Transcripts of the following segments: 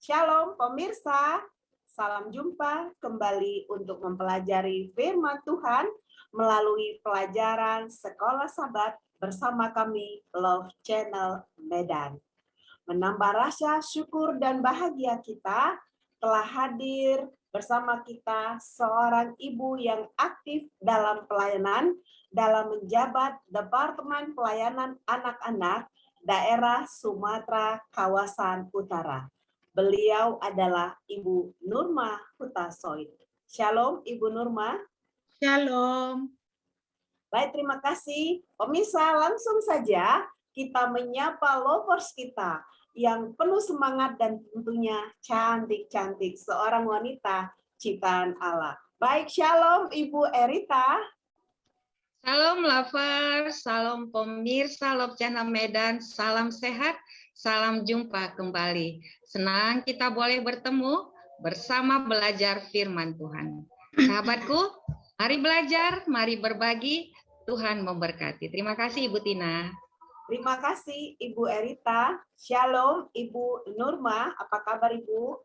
Shalom pemirsa, salam jumpa kembali untuk mempelajari firman Tuhan melalui pelajaran Sekolah Sabat bersama kami Love Channel Medan. Menambah rasa syukur dan bahagia kita telah hadir bersama kita seorang ibu yang aktif dalam pelayanan dalam menjabat Departemen Pelayanan Anak-anak daerah Sumatera Kawasan Utara. Beliau adalah Ibu Nurma Hutasoid. Shalom Ibu Nurma. Shalom. Baik, terima kasih. Pemirsa, langsung saja kita menyapa lovers kita yang penuh semangat dan tentunya cantik-cantik, seorang wanita ciptaan Allah. Baik, shalom Ibu Erita. Salam lovers, salam pemirsa Love Channel Medan, salam sehat, salam jumpa kembali. Senang kita boleh bertemu bersama belajar firman Tuhan. Sahabatku, mari belajar, mari berbagi, Tuhan memberkati. Terima kasih Ibu Tina. Terima kasih Ibu Erita. Shalom Ibu Nurma, apa kabar Ibu?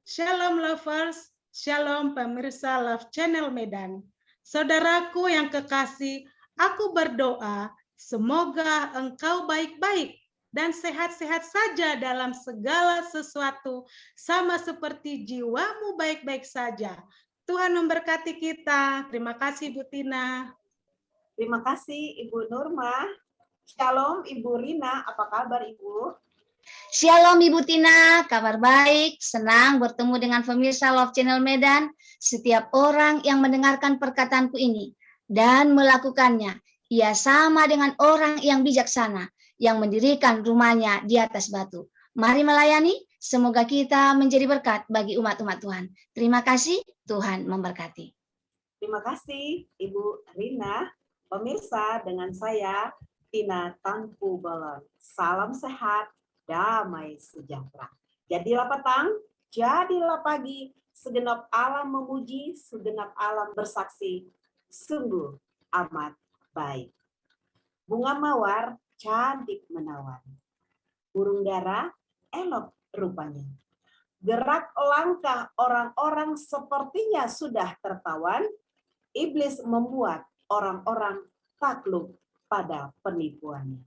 Shalom lovers, shalom pemirsa Love Channel Medan. Saudaraku yang kekasih, aku berdoa semoga engkau baik-baik dan sehat-sehat saja dalam segala sesuatu, sama seperti jiwamu baik-baik saja. Tuhan memberkati kita. Terima kasih Bu Tina. Terima kasih Ibu Nurma. Shalom Ibu Rina, apa kabar Ibu? Shalom Ibu Tina, kabar baik, senang bertemu dengan pemirsa Love Channel Medan. Setiap orang yang mendengarkan perkataanku ini dan melakukannya, ia sama dengan orang yang bijaksana, yang mendirikan rumahnya di atas batu. Mari melayani, semoga kita menjadi berkat bagi umat-umat Tuhan. Terima kasih, Tuhan memberkati. Terima kasih Ibu Rina. Pemirsa, dengan saya Tina Tanpu Balon. Salam sehat, damai sejahtera. Jadilah petang, jadilah pagi, segenap alam memuji, segenap alam bersaksi, sungguh amat baik. Bunga mawar cantik menawan, burung dara elok rupanya. Gerak langkah orang-orang sepertinya sudah tertawan, iblis membuat orang-orang takluk pada penipuannya.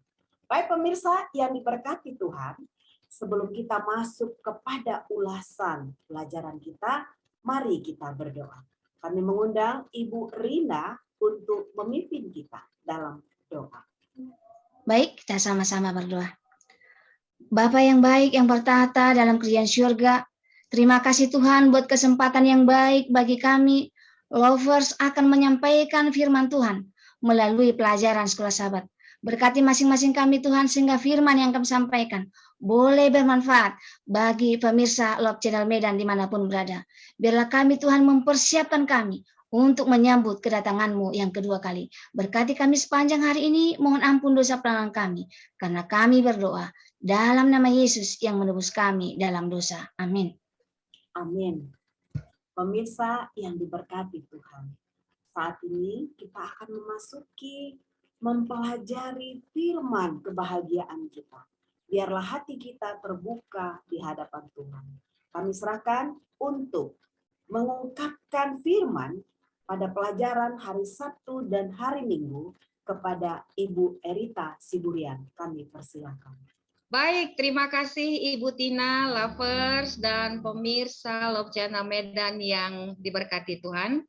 Baik pemirsa yang diberkati Tuhan, sebelum kita masuk kepada ulasan pelajaran kita, mari kita berdoa. Kami mengundang Ibu Rina untuk memimpin kita dalam doa. Baik, kita sama-sama berdoa. Bapa yang baik yang bertahta dalam kerajaan syurga, terima kasih Tuhan buat kesempatan yang baik bagi kami, lovers, akan menyampaikan firman Tuhan melalui pelajaran Sekolah Sabat. Berkati masing-masing kami Tuhan, sehingga firman yang kami sampaikan boleh bermanfaat bagi pemirsa Love Channel Medan dimanapun berada. Biarlah kami Tuhan mempersiapkan kami untuk menyambut kedatangan-Mu yang kedua kali. Berkati kami sepanjang hari ini, mohon ampun dosa pelanggaran kami, karena kami berdoa dalam nama Yesus yang menebus kami dalam dosa. Amin. Amin. Pemirsa yang diberkati Tuhan, saat ini kita akan mempelajari firman kebahagiaan kita. Biarlah hati kita terbuka di hadapan Tuhan. Kami serahkan untuk mengungkapkan firman pada pelajaran hari Sabtu dan hari Minggu kepada Ibu Erita Siburian. Kami persilakan. Baik, terima kasih Ibu Tina, lovers, dan pemirsa Love Channel Medan yang diberkati Tuhan.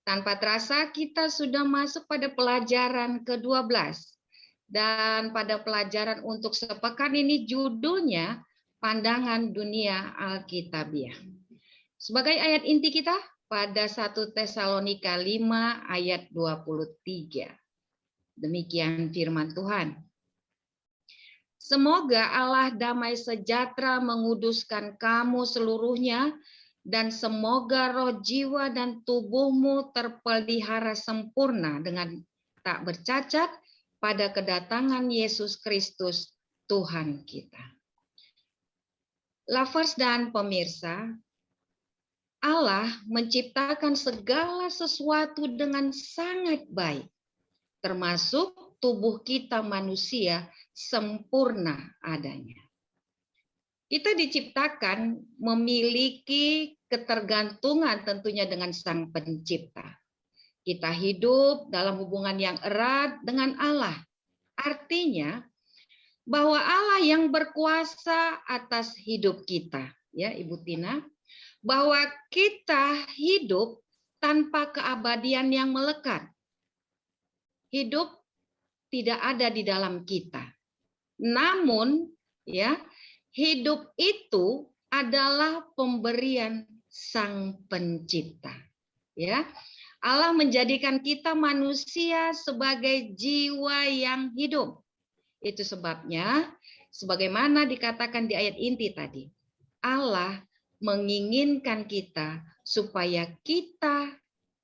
Tanpa terasa kita sudah masuk pada pelajaran ke-12. Dan pada pelajaran untuk sepekan ini judulnya Pandangan Dunia Alkitabiah. Sebagai ayat inti kita pada 1 Tesalonika 5 ayat 23. Demikian firman Tuhan. Semoga Allah damai sejahtera menguduskan kamu seluruhnya, dan semoga roh, jiwa, dan tubuhmu terpelihara sempurna dengan tak bercacat pada kedatangan Yesus Kristus Tuhan kita. Lovers dan pemirsa, Allah menciptakan segala sesuatu dengan sangat baik, termasuk tubuh kita manusia sempurna adanya. Kita diciptakan memiliki ketergantungan tentunya dengan Sang Pencipta. Kita hidup dalam hubungan yang erat dengan Allah. Artinya bahwa Allah yang berkuasa atas hidup kita, ya Ibu Tina, bahwa kita hidup tanpa keabadian yang melekat. Hidup tidak ada di dalam kita. Namun, ya, hidup itu adalah pemberian Sang Pencipta. Ya, Allah menjadikan kita manusia sebagai jiwa yang hidup. Itu sebabnya, sebagaimana dikatakan di ayat inti tadi, Allah menginginkan kita supaya kita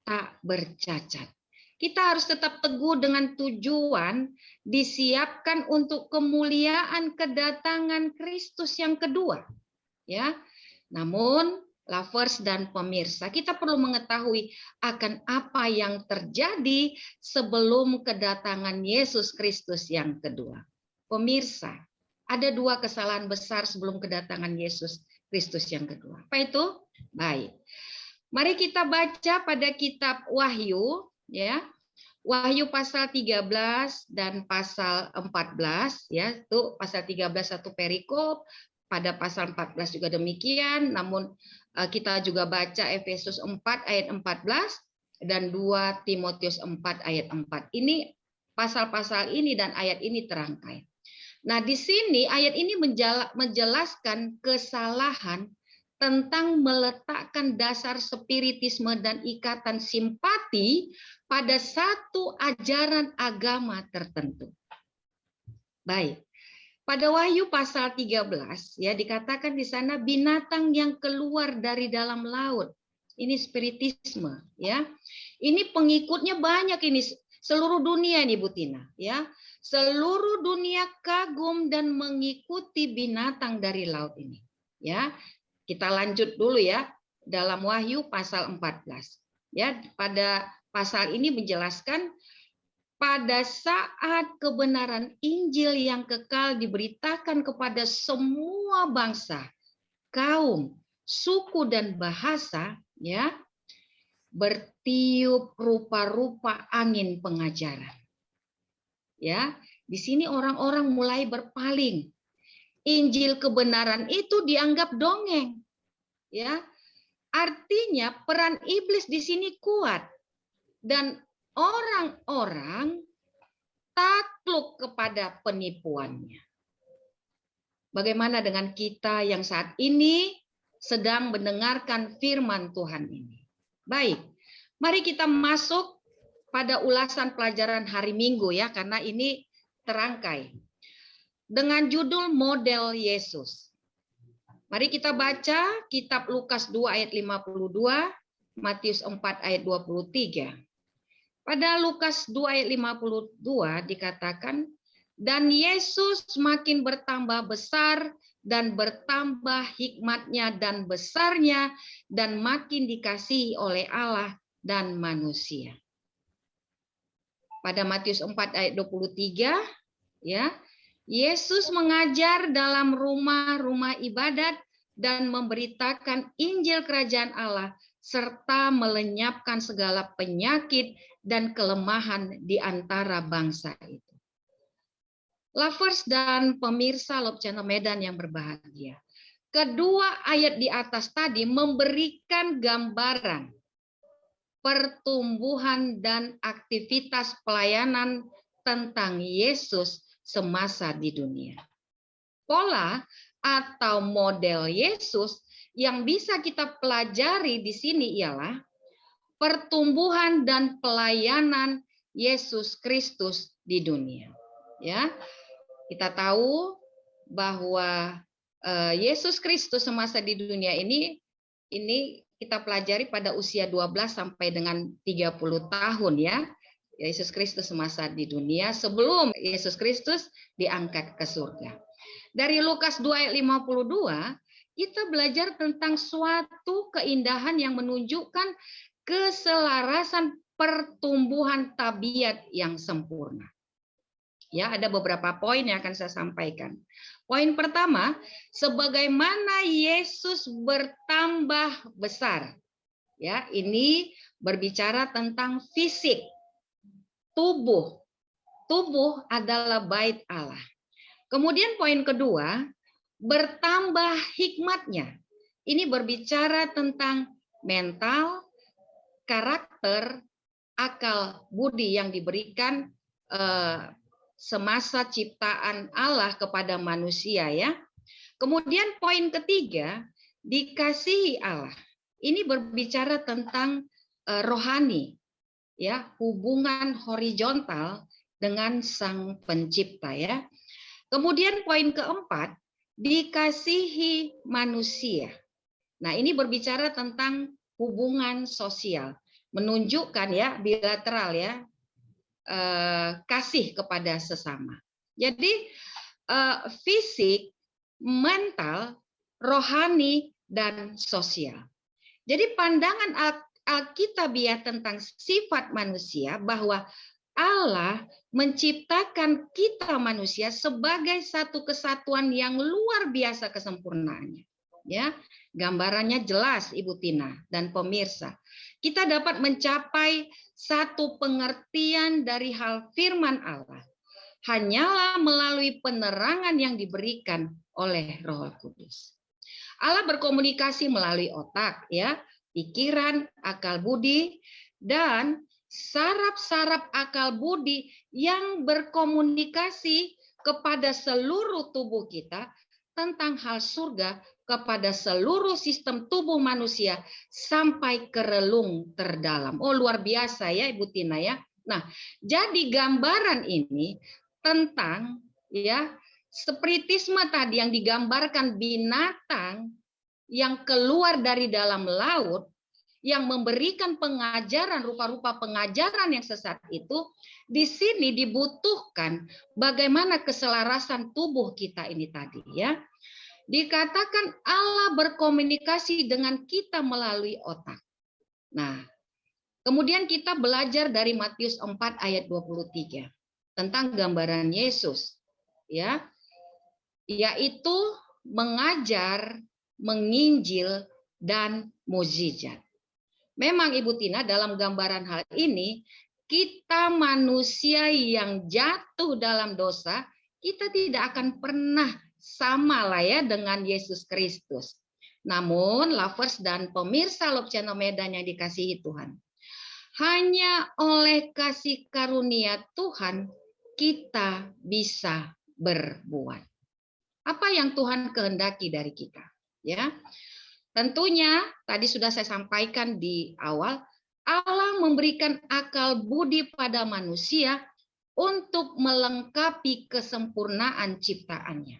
tak bercacat. Kita harus tetap teguh dengan tujuan disiapkan untuk kemuliaan kedatangan Kristus yang kedua. Ya, namun lovers dan pemirsa, kita perlu mengetahui akan apa yang terjadi sebelum kedatangan Yesus Kristus yang kedua. Pemirsa, ada dua kesalahan besar sebelum kedatangan Yesus Kristus yang kedua. Apa itu? Baik. Mari kita baca pada kitab Wahyu, ya. Wahyu pasal 13 dan pasal 14, ya. Itu pasal 13 satu perikop, pada pasal 14 juga demikian, namun kita juga baca Efesus 4 ayat 14 dan 2 Timotius 4 ayat 4. Ini pasal-pasal ini dan ayat ini terangkai. Nah, di sini ayat ini menjelaskan kesalahan tentang meletakkan dasar spiritisme dan ikatan simpati pada satu ajaran agama tertentu. Baik. Pada Wahyu pasal 13 ya dikatakan di sana binatang yang keluar dari dalam laut. Ini spiritisme ya. Ini pengikutnya banyak ini seluruh dunia ini Bu Tina ya. Seluruh dunia kagum dan mengikuti binatang dari laut ini. Ya. Kita lanjut dulu ya dalam Wahyu pasal 14. Ya, pada pasal ini menjelaskan pada saat kebenaran Injil yang kekal diberitakan kepada semua bangsa, kaum, suku dan bahasa, ya, bertiup rupa-rupa angin pengajaran. Ya, di sini orang-orang mulai berpaling. Injil kebenaran itu dianggap dongeng. Ya. Artinya peran iblis di sini kuat dan orang-orang takluk kepada penipuannya. Bagaimana dengan kita yang saat ini sedang mendengarkan firman Tuhan ini? Baik, mari kita masuk pada ulasan pelajaran hari Minggu ya, karena ini terangkai dengan judul Model Yesus. Mari kita baca kitab Lukas 2 ayat 52, Matius 4 ayat 23. Pada Lukas 2 ayat 52 dikatakan, dan Yesus makin bertambah besar dan bertambah hikmatnya dan besarnya dan makin dikasihi oleh Allah dan manusia. Pada Matius 4 ayat 23, ya, Yesus mengajar dalam rumah-rumah ibadat dan memberitakan Injil Kerajaan Allah serta melenyapkan segala penyakit dan kelemahan di antara bangsa itu. Lovers dan pemirsa Love Channel Medan yang berbahagia. Kedua ayat di atas tadi memberikan gambaran pertumbuhan dan aktivitas pelayanan tentang Yesus semasa di dunia. Pola atau model Yesus yang bisa kita pelajari di sini ialah pertumbuhan dan pelayanan Yesus Kristus di dunia. Ya, kita tahu bahwa Yesus Kristus semasa di dunia ini kita pelajari pada usia 12 sampai dengan 30 tahun ya. Yesus Kristus semasa di dunia sebelum Yesus Kristus diangkat ke surga. Dari Lukas 2 ayat 52, kita belajar tentang suatu keindahan yang menunjukkan keselarasan pertumbuhan tabiat yang sempurna. Ya, ada beberapa poin yang akan saya sampaikan. Poin pertama, sebagaimana Yesus bertambah besar. Ya, ini berbicara tentang fisik, tubuh. Tubuh adalah bait Allah. Kemudian poin kedua, bertambah hikmatnya. Ini berbicara tentang mental, karakter, akal budi yang diberikan semasa ciptaan Allah kepada manusia, ya. Kemudian poin ketiga, dikasihi Allah. Ini berbicara tentang rohani, ya, hubungan horizontal dengan Sang Pencipta, ya. Kemudian poin keempat, dikasihi manusia. Nah, ini berbicara tentang hubungan sosial, menunjukkan ya bilateral ya, kasih kepada sesama. Jadi fisik, mental, rohani, dan sosial. Jadi pandangan Alkitabiah tentang sifat manusia bahwa Allah menciptakan kita manusia sebagai satu kesatuan yang luar biasa kesempurnaannya. Ya, gambarannya jelas Ibu Tina dan pemirsa. Kita dapat mencapai satu pengertian dari hal firman Allah hanyalah melalui penerangan yang diberikan oleh Roh Kudus. Allah berkomunikasi melalui otak, ya, pikiran, akal budi, dan saraf-saraf akal budi yang berkomunikasi kepada seluruh tubuh kita tentang hal surga, kepada seluruh sistem tubuh manusia sampai ke relung terdalam. Oh, luar biasa ya Ibu Tina ya. Nah, jadi gambaran ini tentang ya spiritisme tadi yang digambarkan binatang yang keluar dari dalam laut yang memberikan pengajaran rupa-rupa pengajaran yang sesat itu, di sini dibutuhkan bagaimana keselarasan tubuh kita ini tadi ya. Dikatakan Allah berkomunikasi dengan kita melalui otak. Nah, kemudian kita belajar dari Matius 4 ayat 23 tentang gambaran Yesus ya, yaitu mengajar, menginjil, dan mukjizat. Memang Ibu Tina dalam gambaran hal ini, kita manusia yang jatuh dalam dosa, kita tidak akan pernah sama lah ya dengan Yesus Kristus. Namun, lovers dan pemirsa Love Channel Medan yang dikasihi Tuhan, hanya oleh kasih karunia Tuhan kita bisa berbuat. Apa yang Tuhan kehendaki dari kita? Ya, tentunya tadi sudah saya sampaikan di awal, Allah memberikan akal budi pada manusia untuk melengkapi kesempurnaan ciptaannya,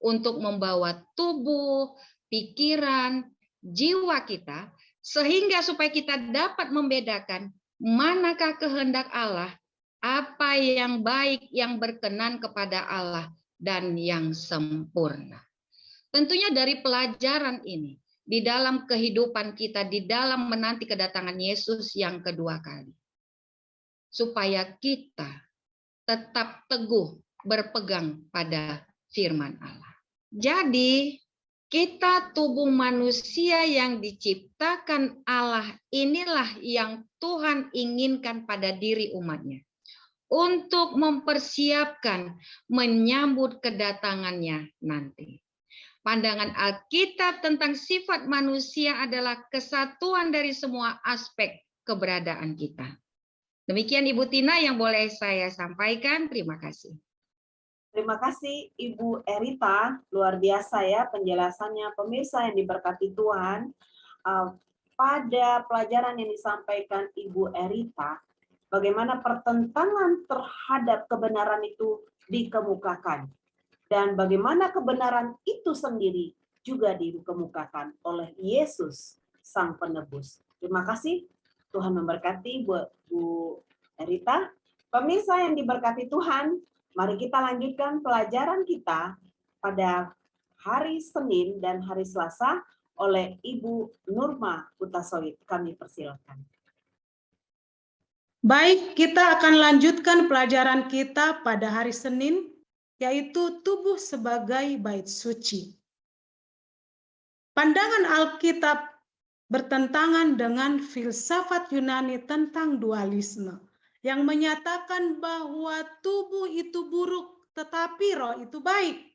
untuk membawa tubuh, pikiran, jiwa kita, sehingga supaya kita dapat membedakan manakah kehendak Allah, apa yang baik, yang berkenan kepada Allah, dan yang sempurna. Tentunya dari pelajaran ini, di dalam kehidupan kita, di dalam menanti kedatangan Yesus yang kedua kali. Supaya kita tetap teguh berpegang pada firman Allah. Jadi, kita tubuh manusia yang diciptakan Allah inilah yang Tuhan inginkan pada diri umatnya. Untuk mempersiapkan menyambut kedatangannya nanti. Pandangan Alkitab tentang sifat manusia adalah kesatuan dari semua aspek keberadaan kita. Demikian Ibu Tina yang boleh saya sampaikan. Terima kasih. Terima kasih Ibu Erita, luar biasa ya penjelasannya. Pemirsa yang diberkati Tuhan, pada pelajaran yang disampaikan Ibu Erita, bagaimana pertentangan terhadap kebenaran itu dikemukakan. Dan bagaimana kebenaran itu sendiri juga dikemukakan oleh Yesus, Sang Penebus. Terima kasih, Tuhan memberkati Bu Erita. Pemirsa yang diberkati Tuhan, mari kita lanjutkan pelajaran kita pada hari Senin dan hari Selasa oleh Ibu Nurma Hutasoid. Kami persilakan. Baik, kita akan lanjutkan pelajaran kita pada hari Senin, yaitu tubuh sebagai bait suci. Pandangan Alkitab bertentangan dengan filsafat Yunani tentang dualisme, yang menyatakan bahwa tubuh itu buruk, tetapi roh itu baik.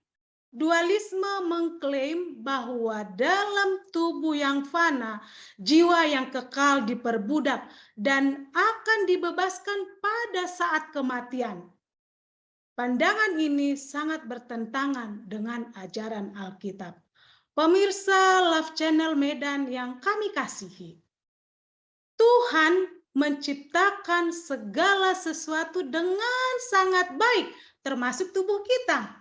Dualisme mengklaim bahwa dalam tubuh yang fana, jiwa yang kekal diperbudak dan akan dibebaskan pada saat kematian. Pandangan ini sangat bertentangan dengan ajaran Alkitab. Pemirsa Love Channel Medan yang kami kasihi, Tuhan menciptakan segala sesuatu dengan sangat baik, termasuk tubuh kita.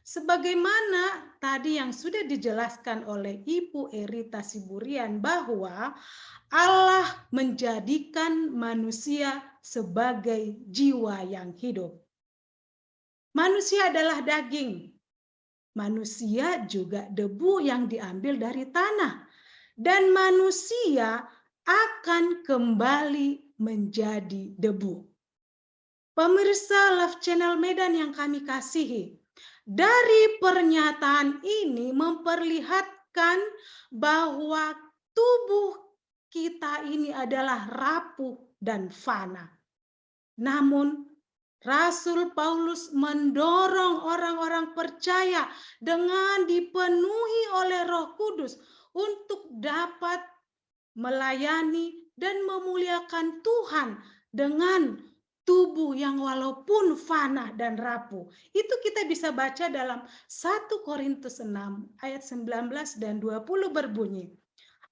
Sebagaimana tadi yang sudah dijelaskan oleh Ibu Erita Siburian bahwa Allah menjadikan manusia sebagai jiwa yang hidup. Manusia adalah daging. Manusia juga debu yang diambil dari tanah. Dan manusia akan kembali menjadi debu. Pemirsa Love Channel Medan yang kami kasihi, dari pernyataan ini memperlihatkan bahwa tubuh kita ini adalah rapuh dan fana. Namun Rasul Paulus mendorong orang-orang percaya dengan dipenuhi oleh Roh Kudus untuk dapat melayani dan memuliakan Tuhan dengan tubuh yang walaupun fana dan rapuh. Itu kita bisa baca dalam 1 Korintus 6 ayat 19 dan 20 berbunyi.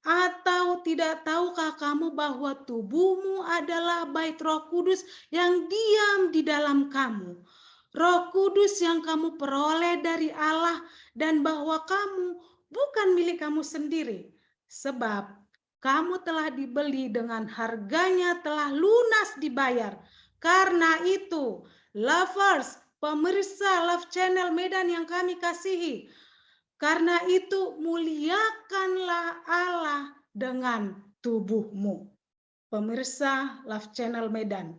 Atau tidak tahukah kamu bahwa tubuhmu adalah bait Roh Kudus yang diam di dalam kamu? Roh Kudus yang kamu peroleh dari Allah dan bahwa kamu bukan milik kamu sendiri. Sebab kamu telah dibeli dengan harganya telah lunas dibayar. Karena itu, lovers, pemirsa Love Channel Medan yang kami kasihi, karena itu muliakanlah Allah dengan tubuhmu. Pemirsa Love Channel Medan,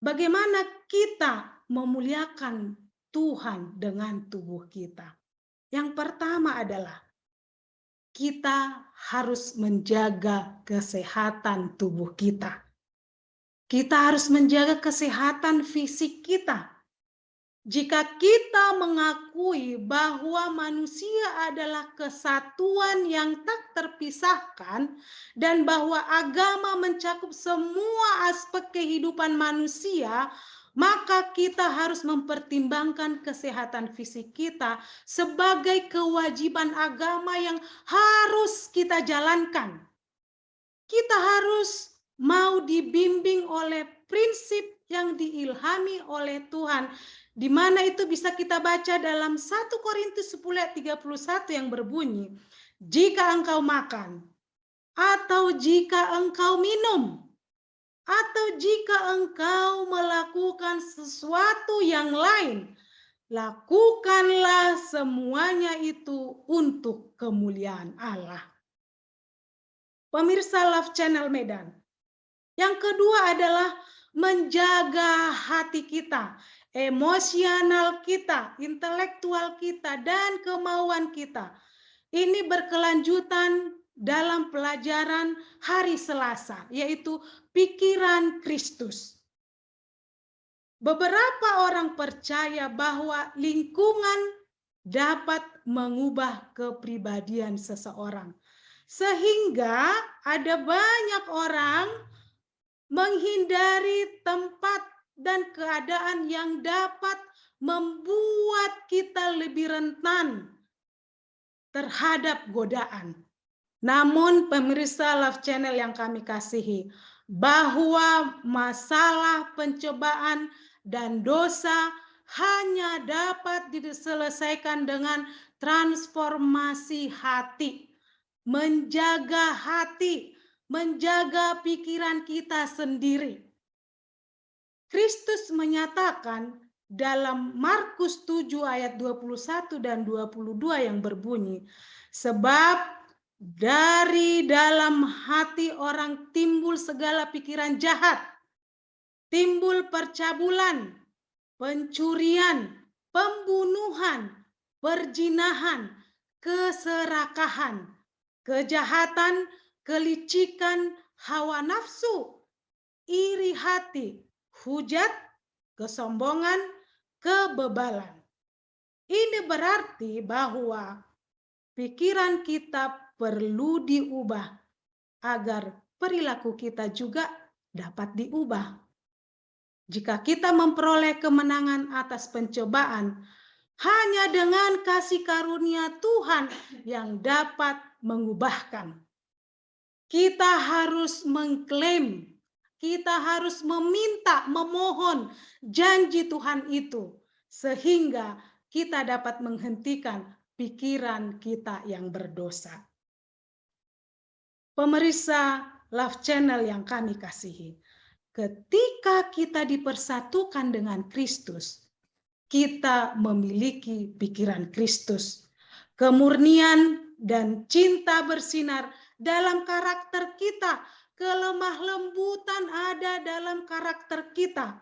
bagaimana kita memuliakan Tuhan dengan tubuh kita? Yang pertama adalah kita harus menjaga kesehatan tubuh kita. Kita harus menjaga kesehatan fisik kita. Jika kita mengakui bahwa manusia adalah kesatuan yang tak terpisahkan dan bahwa agama mencakup semua aspek kehidupan manusia, maka kita harus mempertimbangkan kesehatan fisik kita sebagai kewajiban agama yang harus kita jalankan. Kita harus mau dibimbing oleh prinsip yang diilhami oleh Tuhan, di mana itu bisa kita baca dalam 1 Korintus 10 ayat 31 yang berbunyi, jika engkau makan, atau jika engkau minum, atau jika engkau melakukan sesuatu yang lain, lakukanlah semuanya itu untuk kemuliaan Allah. Pemirsa Love Channel Medan, yang kedua adalah menjaga hati kita, emosional kita, intelektual kita, dan kemauan kita. Ini berkelanjutan dalam pelajaran hari Selasa, yaitu pikiran Kristus. Beberapa orang percaya bahwa lingkungan dapat mengubah kepribadian seseorang. Sehingga ada banyak orang menghindari tempat dan keadaan yang dapat membuat kita lebih rentan terhadap godaan. Namun pemirsa Love Channel yang kami kasihi, bahwa masalah pencobaan dan dosa hanya dapat diselesaikan dengan transformasi hati, menjaga hati, menjaga pikiran kita sendiri. Kristus menyatakan dalam Markus 7 ayat 21 dan 22 yang berbunyi, sebab dari dalam hati orang timbul segala pikiran jahat, timbul percabulan, pencurian, pembunuhan, perzinahan, keserakahan, kejahatan, kelicikan, hawa nafsu, iri hati, hujat, kesombongan, kebebalan. Ini berarti bahwa pikiran kita perlu diubah agar perilaku kita juga dapat diubah. Jika kita memperoleh kemenangan atas pencobaan, hanya dengan kasih karunia Tuhan yang dapat mengubahkan. Kita harus mengklaim, kita harus meminta, memohon janji Tuhan itu, sehingga kita dapat menghentikan pikiran kita yang berdosa. Pemirsa Love Channel yang kami kasihi, ketika kita dipersatukan dengan Kristus, kita memiliki pikiran Kristus, kemurnian dan cinta bersinar dalam karakter kita, kelemah lembutan ada dalam karakter kita.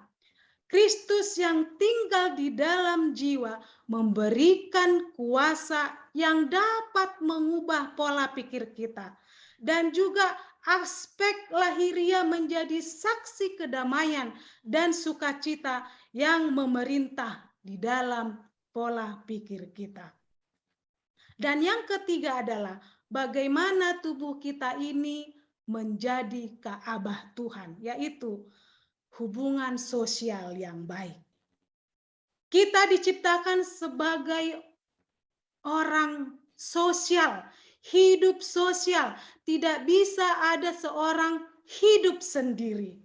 Kristus yang tinggal di dalam jiwa memberikan kuasa yang dapat mengubah pola pikir kita. Dan juga aspek lahiria menjadi saksi kedamaian dan sukacita yang memerintah di dalam pola pikir kita. Dan yang ketiga adalah bagaimana tubuh kita ini menjadi Ka'bah Tuhan, yaitu hubungan sosial yang baik. Kita diciptakan sebagai orang sosial, hidup sosial. Tidak bisa ada seorang hidup sendiri.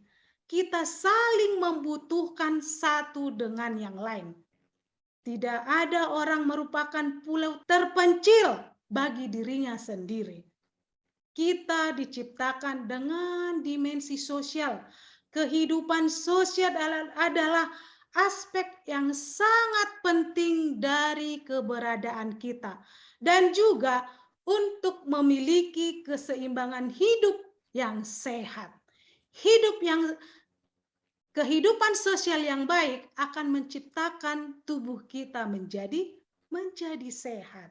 Kita saling membutuhkan satu dengan yang lain. Tidak ada orang merupakan pulau terpencil bagi dirinya sendiri. Kita diciptakan dengan dimensi sosial. Kehidupan sosial adalah aspek yang sangat penting dari keberadaan kita. Dan juga untuk memiliki keseimbangan hidup yang sehat. Kehidupan sosial yang baik akan menciptakan tubuh kita menjadi sehat.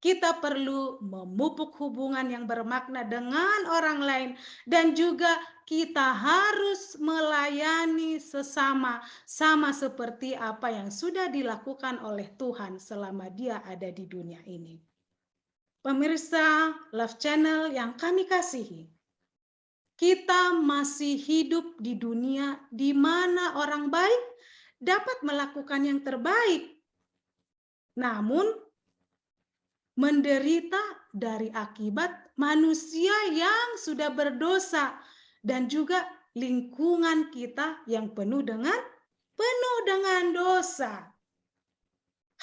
Kita perlu memupuk hubungan yang bermakna dengan orang lain dan juga kita harus melayani sesama sama seperti apa yang sudah dilakukan oleh Tuhan selama Dia ada di dunia ini. Pemirsa Love Channel yang kami kasihi, kita masih hidup di dunia di mana orang baik dapat melakukan yang terbaik, namun menderita dari akibat manusia yang sudah berdosa dan juga lingkungan kita yang penuh dengan dosa.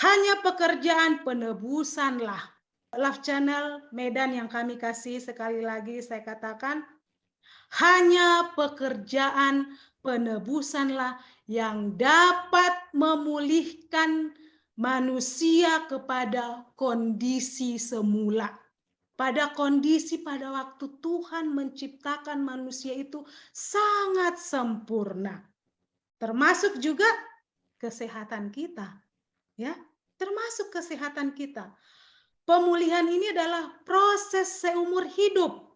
Hanya pekerjaan penebusanlah. Love Channel Medan yang kami kasih, sekali lagi saya katakan, hanya pekerjaan penebusanlah yang dapat memulihkan manusia kepada kondisi semula. Pada waktu Tuhan menciptakan manusia itu sangat sempurna. Termasuk juga kesehatan kita. Ya, termasuk kesehatan kita. Pemulihan ini adalah proses seumur hidup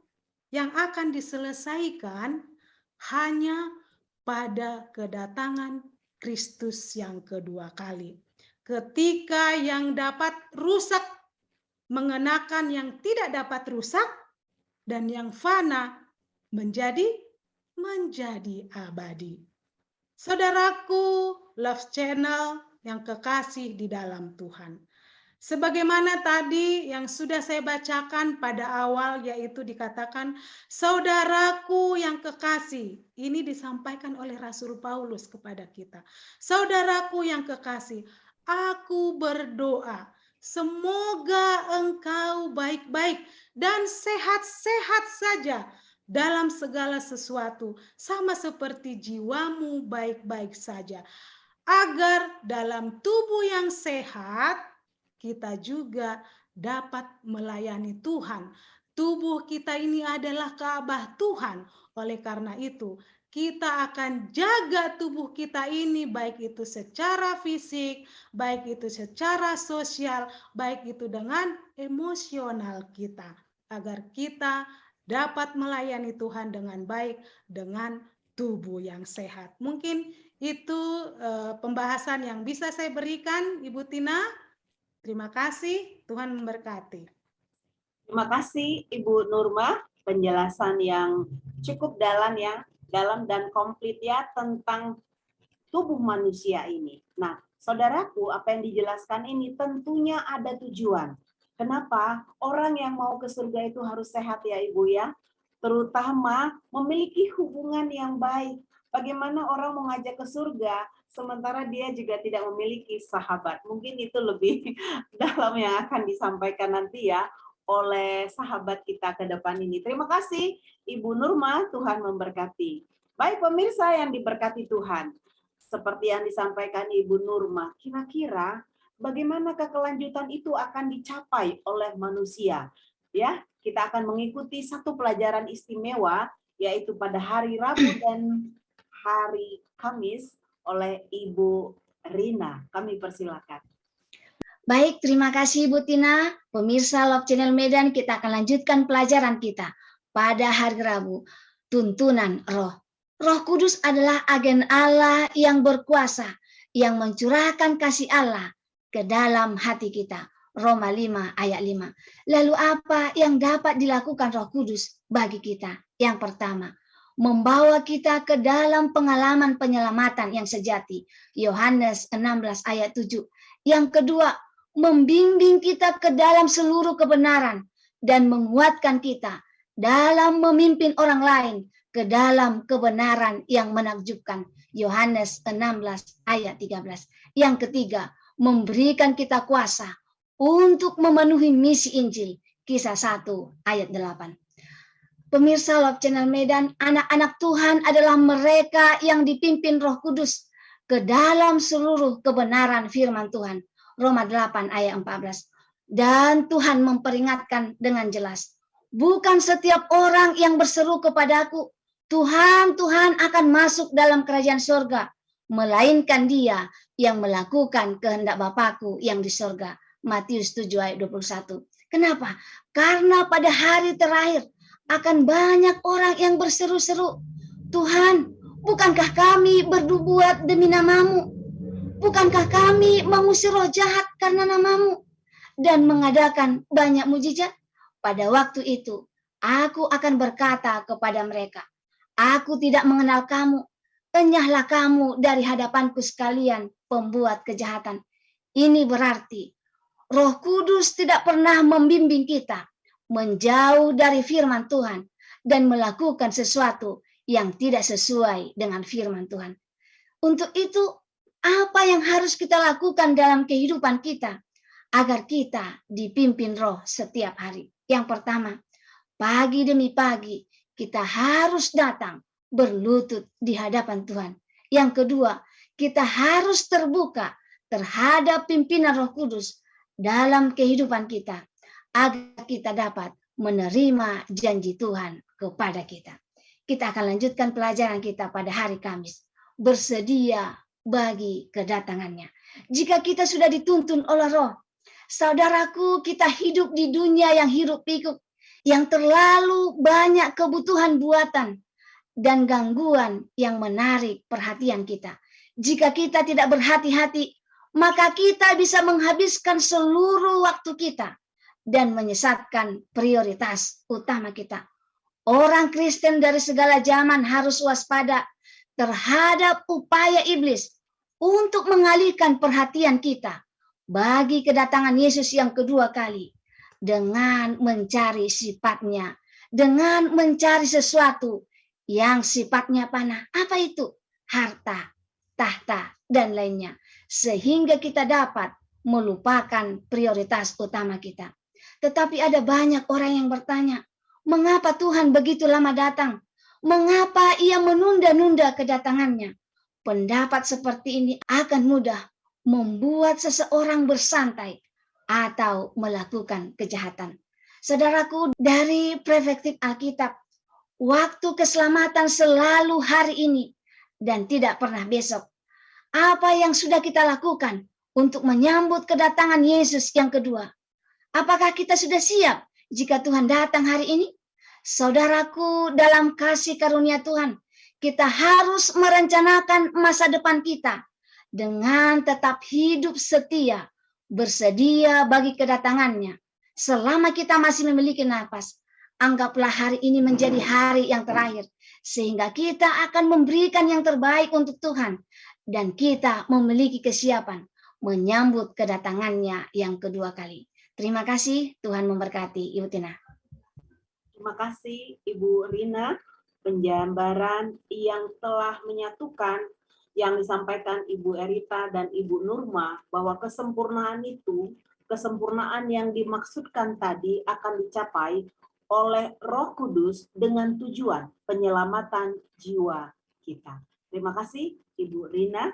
yang akan diselesaikan hanya pada kedatangan Kristus yang kedua kali. Ketika yang dapat rusak mengenakan yang tidak dapat rusak, dan yang fana menjadi abadi. Saudaraku Love Channel yang kekasih di dalam Tuhan. Sebagaimana tadi yang sudah saya bacakan pada awal, yaitu dikatakan, saudaraku yang kekasih, ini disampaikan oleh Rasul Paulus kepada kita. Saudaraku yang kekasih, aku berdoa, semoga engkau baik-baik dan sehat-sehat saja dalam segala sesuatu, sama seperti jiwamu baik-baik saja, agar dalam tubuh yang sehat, kita juga dapat melayani Tuhan. Tubuh kita ini adalah Ka'bah Tuhan. Oleh karena itu, kita akan jaga tubuh kita ini, baik itu secara fisik, baik itu secara sosial, baik itu dengan emosional kita, agar kita dapat melayani Tuhan dengan baik, dengan tubuh yang sehat. Mungkin itu pembahasan yang bisa saya berikan, Ibu Tina. Terima kasih, Tuhan memberkati. Terima kasih Ibu Nurma, penjelasan yang cukup dalam dan komplit ya tentang tubuh manusia ini. Nah, saudaraku, apa yang dijelaskan ini tentunya ada tujuan. Kenapa? Orang yang mau ke surga itu harus sehat ya Ibu ya. Terutama memiliki hubungan yang baik. Bagaimana orang mau ngajak ke surga sementara dia juga tidak memiliki sahabat. Mungkin itu lebih dalam yang akan disampaikan nanti ya oleh sahabat kita ke depan ini. Terima kasih Ibu Nurma, Tuhan memberkati. Baik pemirsa yang diberkati Tuhan, seperti yang disampaikan Ibu Nurma, kira-kira bagaimana kelanjutan itu akan dicapai oleh manusia? Ya, kita akan mengikuti satu pelajaran istimewa, yaitu pada hari Rabu dan hari Kamis oleh Ibu Rina. Kami persilakan. Baik, terima kasih Ibu Tina. Pemirsa Love Channel Medan, kita akan lanjutkan pelajaran kita pada hari Rabu. Tuntunan Roh. Roh Kudus adalah agen Allah yang berkuasa, yang mencurahkan kasih Allah ke dalam hati kita. Roma 5 ayat 5. Lalu apa yang dapat dilakukan Roh Kudus bagi kita? Yang pertama, membawa kita ke dalam pengalaman penyelamatan yang sejati. Yohanes 16 ayat 7. Yang kedua, membimbing kita ke dalam seluruh kebenaran dan menguatkan kita dalam memimpin orang lain ke dalam kebenaran yang menakjubkan. Yohanes 16 ayat 13. Yang ketiga, memberikan kita kuasa untuk memenuhi misi Injil. Kisah 1 ayat 8. Pemirsa Love Channel Medan, anak-anak Tuhan adalah mereka yang dipimpin Roh Kudus ke dalam seluruh kebenaran firman Tuhan. Roma 8 ayat 14. Dan Tuhan memperingatkan dengan jelas, bukan setiap orang yang berseru kepadaku, Tuhan, Tuhan akan masuk dalam kerajaan surga, melainkan dia yang melakukan kehendak Bapakku yang di surga. Matius 7 ayat 21. Kenapa? Karena pada hari terakhir akan banyak orang yang berseru-seru, Tuhan, bukankah kami berbuat demi namamu? Bukankah kami mengusir roh jahat karena namamu dan mengadakan banyak mujizat? Pada waktu itu, aku akan berkata kepada mereka, aku tidak mengenal kamu, enyahlah kamu dari hadapanku sekalian pembuat kejahatan. Ini berarti Roh Kudus tidak pernah membimbing kita menjauh dari firman Tuhan dan melakukan sesuatu yang tidak sesuai dengan firman Tuhan. Untuk itu, apa yang harus kita lakukan dalam kehidupan kita agar kita dipimpin Roh setiap hari? Yang pertama, pagi demi pagi kita harus datang berlutut di hadapan Tuhan. Yang kedua, kita harus terbuka terhadap pimpinan Roh Kudus dalam kehidupan kita agar kita dapat menerima janji Tuhan kepada kita. Kita akan lanjutkan pelajaran kita pada hari Kamis. Bersedia bagi kedatangannya. Jika kita sudah dituntun oleh Roh, saudaraku, kita hidup di dunia yang hiruk pikuk, yang terlalu banyak kebutuhan buatan dan gangguan yang menarik perhatian kita. Jika kita tidak berhati-hati, maka kita bisa menghabiskan seluruh waktu kita dan menyesatkan prioritas utama kita. Orang Kristen dari segala zaman harus waspada terhadap upaya iblis untuk mengalihkan perhatian kita bagi kedatangan Yesus yang kedua kali dengan mencari sifatnya, dengan mencari sesuatu yang sifatnya panah. Apa itu? Harta, tahta, dan lainnya. Sehingga kita dapat melupakan prioritas utama kita. Tetapi ada banyak orang yang bertanya, mengapa Tuhan begitu lama datang? Mengapa ia menunda-nunda kedatangannya? Pendapat seperti ini akan mudah membuat seseorang bersantai atau melakukan kejahatan. Saudaraku, dari perspektif Alkitab, Waktu keselamatan selalu hari ini dan tidak pernah besok. Apa yang sudah kita lakukan untuk menyambut kedatangan Yesus yang kedua? Apakah kita sudah siap jika Tuhan datang hari ini? Saudaraku, dalam kasih karunia Tuhan, kita harus merencanakan masa depan kita dengan tetap hidup setia, bersedia bagi kedatangannya. Selama kita masih memiliki napas, anggaplah hari ini menjadi hari yang terakhir, sehingga kita akan memberikan yang terbaik untuk Tuhan, dan kita memiliki kesiapan menyambut kedatangannya yang kedua kali. Terima kasih, Tuhan memberkati. Ibu Tina. Terima kasih Ibu Rina, penjabaran yang telah menyatukan yang disampaikan Ibu Erita dan Ibu Nurma, bahwa kesempurnaan itu, kesempurnaan yang dimaksudkan tadi akan dicapai oleh Roh Kudus dengan tujuan penyelamatan jiwa kita. Terima kasih Ibu Rina.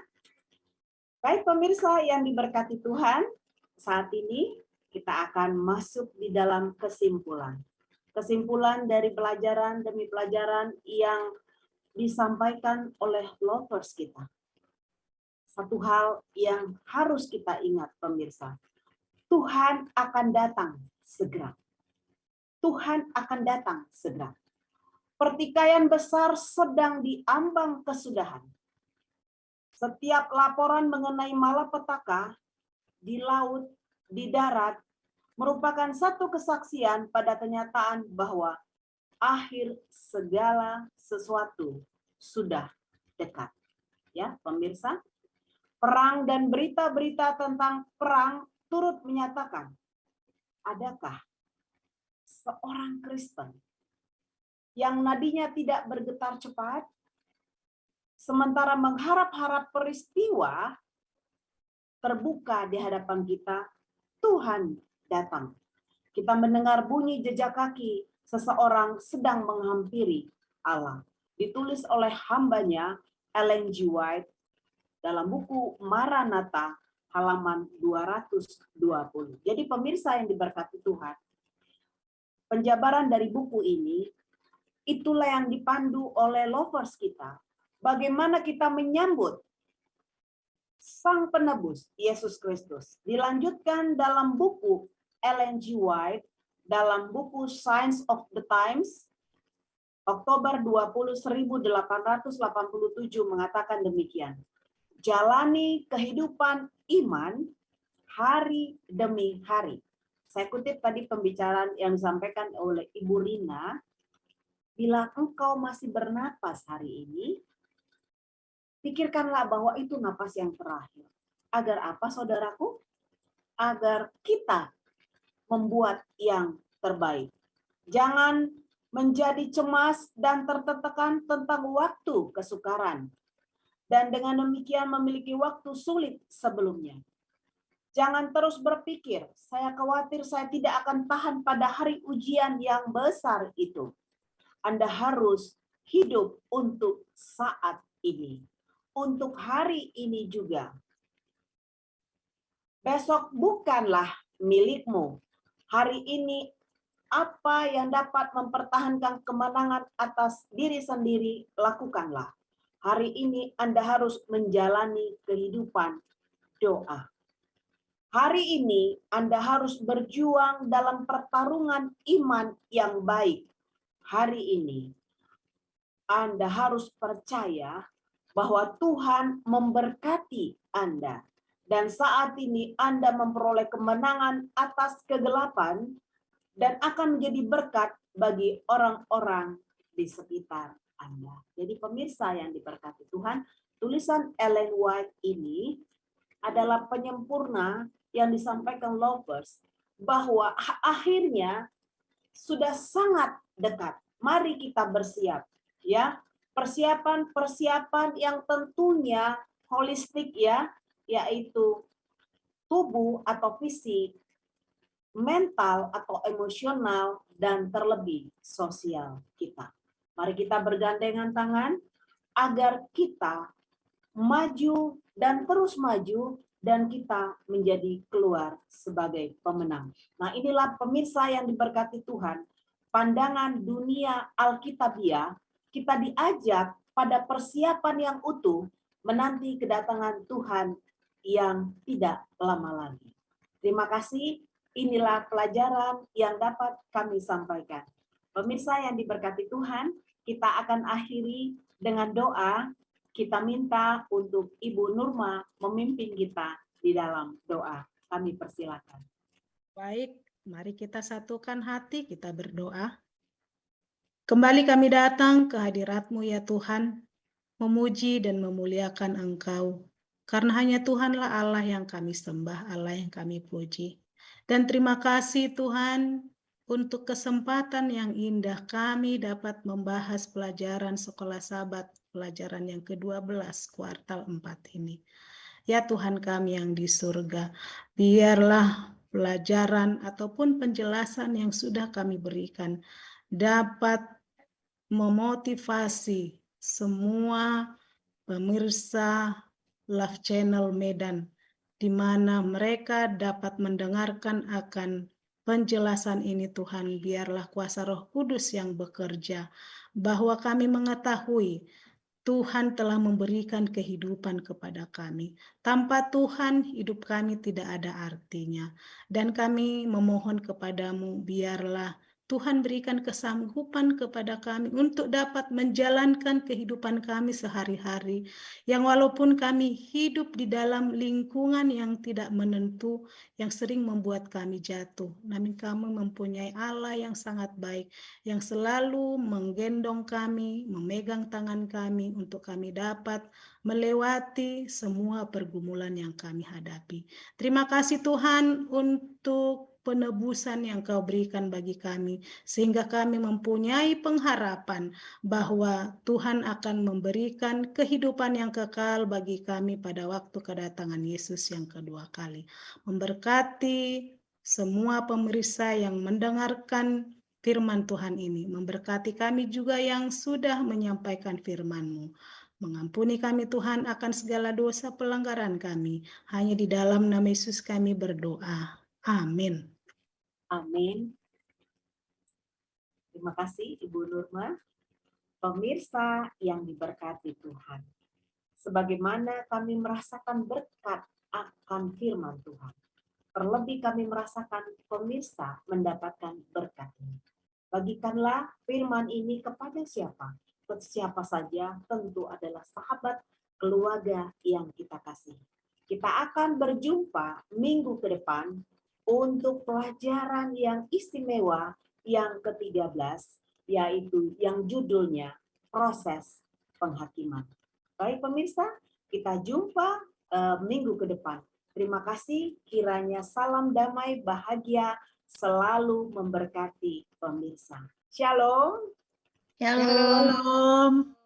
Baik pemirsa yang diberkati Tuhan, saat ini kita akan masuk di dalam kesimpulan. Kesimpulan dari pelajaran demi pelajaran yang disampaikan oleh lovers kita. Satu hal yang harus kita ingat pemirsa, Tuhan akan datang segera. Tuhan akan datang segera. Pertikaian besar sedang diambang kesudahan. Setiap laporan mengenai malapetaka di laut, di darat, merupakan satu kesaksian pada kenyataan bahwa akhir segala sesuatu sudah dekat. Ya, pemirsa, perang dan berita-berita tentang perang turut menyatakan, adakah seorang Kristen yang nadinya tidak bergetar cepat, sementara mengharap-harap peristiwa terbuka di hadapan kita, Tuhan datang. Kita mendengar bunyi jejak kaki seseorang sedang menghampiri Allah. Ditulis oleh hambanya Ellen G. White dalam buku Maranatha halaman 220. Jadi pemirsa yang diberkati Tuhan, penjabaran dari buku ini itulah yang dipandu oleh lovers kita. Bagaimana kita menyambut Sang Penebus Yesus Kristus. Dilanjutkan dalam buku Ellen G. White dalam buku Signs of the Times Oktober 20, 1887 mengatakan demikian. Jalani kehidupan iman hari demi hari. Saya kutip tadi pembicaraan yang disampaikan oleh Ibu Rina. Bila engkau masih bernapas hari ini, pikirkanlah bahwa itu napas yang terakhir. Agar apa, saudaraku? Agar kita membuat yang terbaik. Jangan menjadi cemas dan tertekan tentang waktu kesukaran. Dan dengan demikian memiliki waktu sulit sebelumnya. Jangan terus berpikir, saya khawatir saya tidak akan tahan pada hari ujian yang besar itu. Anda harus hidup untuk saat ini. Untuk hari ini juga. Besok bukanlah milikmu. Hari ini apa yang dapat mempertahankan kemenangan atas diri sendiri, lakukanlah. Hari ini Anda harus menjalani kehidupan doa. Hari ini Anda harus berjuang dalam pertarungan iman yang baik. Hari ini Anda harus percaya bahwa Tuhan memberkati Anda. Dan saat ini Anda memperoleh kemenangan atas kegelapan dan akan menjadi berkat bagi orang-orang di sekitar Anda. Jadi pemirsa yang diberkati Tuhan, tulisan Ellen White ini adalah penyempurna yang disampaikan lovers bahwa akhirnya sudah sangat dekat. Mari kita bersiap, ya. Persiapan-persiapan yang tentunya holistik, ya, yaitu tubuh atau fisik, mental atau emosional, dan terlebih sosial kita. Mari kita bergandengan tangan agar kita maju dan terus maju dan kita menjadi keluar sebagai pemenang. Nah, inilah pemirsa yang diberkati Tuhan, pandangan dunia Alkitabiah, kita diajak pada persiapan yang utuh menanti kedatangan Tuhan yang tidak lama lagi. Terima kasih, inilah pelajaran yang dapat kami sampaikan. Pemirsa yang diberkati Tuhan, kita akan akhiri dengan doa. Kita minta untuk Ibu Nurma memimpin kita di dalam doa. Kami persilakan. Baik, mari kita satukan hati, kita berdoa. Kembali kami datang ke hadirat-Mu ya Tuhan, memuji dan memuliakan Engkau. Karena hanya Tuhanlah Allah yang kami sembah, Allah yang kami puji. Dan terima kasih Tuhan untuk kesempatan yang indah kami dapat membahas pelajaran sekolah Sabat, pelajaran yang ke-12 kuartal 4 ini. Ya Tuhan kami yang di surga, biarlah pelajaran ataupun penjelasan yang sudah kami berikan dapat memotivasi semua pemirsa Love Channel Medan, di mana mereka dapat mendengarkan akan penjelasan ini Tuhan. Biarlah kuasa Roh Kudus yang bekerja, bahwa kami mengetahui Tuhan telah memberikan kehidupan kepada kami. Tanpa Tuhan, hidup kami tidak ada artinya. Dan kami memohon kepadamu, biarlah Tuhan berikan kesanggupan kepada kami untuk dapat menjalankan kehidupan kami sehari-hari, yang walaupun kami hidup di dalam lingkungan yang tidak menentu, yang sering membuat kami jatuh. Namun kami mempunyai Allah yang sangat baik, yang selalu menggendong kami, memegang tangan kami untuk kami dapat melewati semua pergumulan yang kami hadapi. Terima kasih Tuhan untuk penebusan yang Kau berikan bagi kami, sehingga kami mempunyai pengharapan bahwa Tuhan akan memberikan kehidupan yang kekal bagi kami pada waktu kedatangan Yesus yang kedua kali. Memberkati semua pemirsa yang mendengarkan firman Tuhan ini, memberkati kami juga yang sudah menyampaikan firman-Mu. Mengampuni kami Tuhan akan segala dosa pelanggaran kami. Hanya di dalam nama Yesus kami berdoa. Amin. Amin. Terima kasih Ibu Nurma. Pemirsa yang diberkati Tuhan. Sebagaimana kami merasakan berkat akan firman Tuhan, terlebih kami merasakan pemirsa mendapatkan berkat ini. Bagikanlah firman ini kepada siapa? Siapa saja, tentu adalah sahabat keluarga yang kita kasih. Kita akan berjumpa minggu ke depan untuk pelajaran yang istimewa yang ke-13, yaitu yang judulnya proses penghakiman. Baik pemirsa, kita jumpa minggu ke depan. Terima kasih, kiranya salam damai, bahagia, selalu memberkati pemirsa. Shalom. Shalom. Shalom.